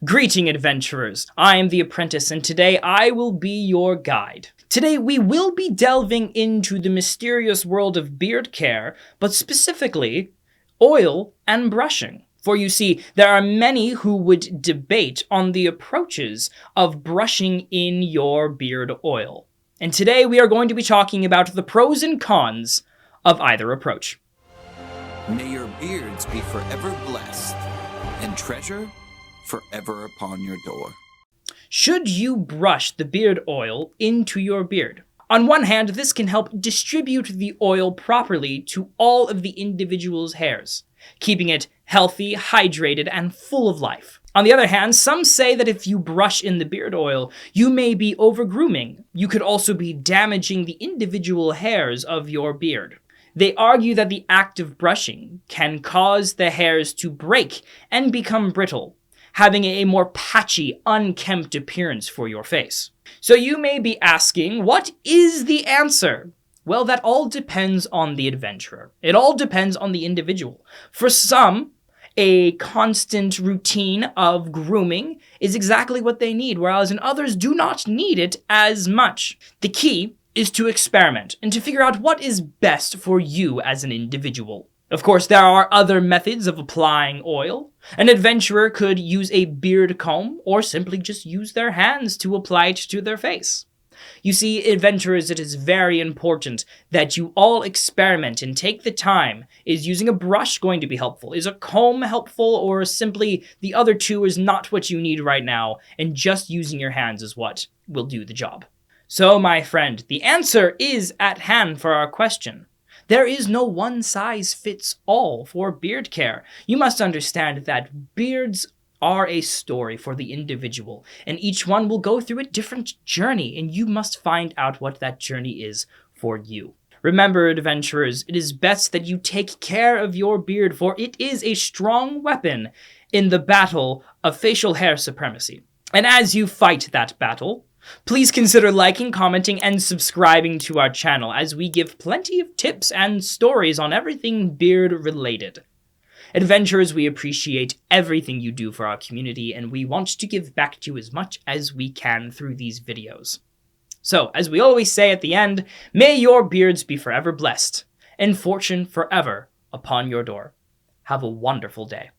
Greeting, adventurers! I am the apprentice, and today I will be your guide. Today we will be delving into the mysterious world of beard care, but specifically, oil and brushing. For you see, there are many who would debate on the approaches of brushing in your beard oil. And today we are going to be talking about the pros and cons of either approach. May your beards be forever blessed, and treasure forever upon your door. Should you brush the beard oil into your beard? On one hand, this can help distribute the oil properly to all of the individual's hairs, keeping it healthy, hydrated, and full of life. On the other hand, some say that if you brush in the beard oil, you may be over-grooming. You could also be damaging the individual hairs of your beard. They argue that the act of brushing can cause the hairs to break and become brittle, having a more patchy, unkempt appearance for your face. So you may be asking, what is the answer? Well, that all depends on the adventurer. It all depends on the individual. For some, a constant routine of grooming is exactly what they need, whereas in others do not need it as much. The key is to experiment and to figure out what is best for you as an individual. Of course, there are other methods of applying oil. An adventurer could use a beard comb or simply just use their hands to apply it to their face. You see, adventurers, it is very important that you all experiment and take the time. Is using a brush going to be helpful? Is a comb helpful? Or simply the other two is not what you need right now, and just using your hands is what will do the job? So, my friend, the answer is at hand for our question. There is no one-size-fits-all for beard care. You must understand that beards are a story for the individual, and each one will go through a different journey, and you must find out what that journey is for you. Remember, adventurers, it is best that you take care of your beard, for it is a strong weapon in the battle of facial hair supremacy. And as you fight that battle, please consider liking, commenting, and subscribing to our channel, as we give plenty of tips and stories on everything beard-related. Adventurers, we appreciate everything you do for our community, and we want to give back to you as much as we can through these videos. So, as we always say at the end, may your beards be forever blessed, and fortune forever upon your door. Have a wonderful day.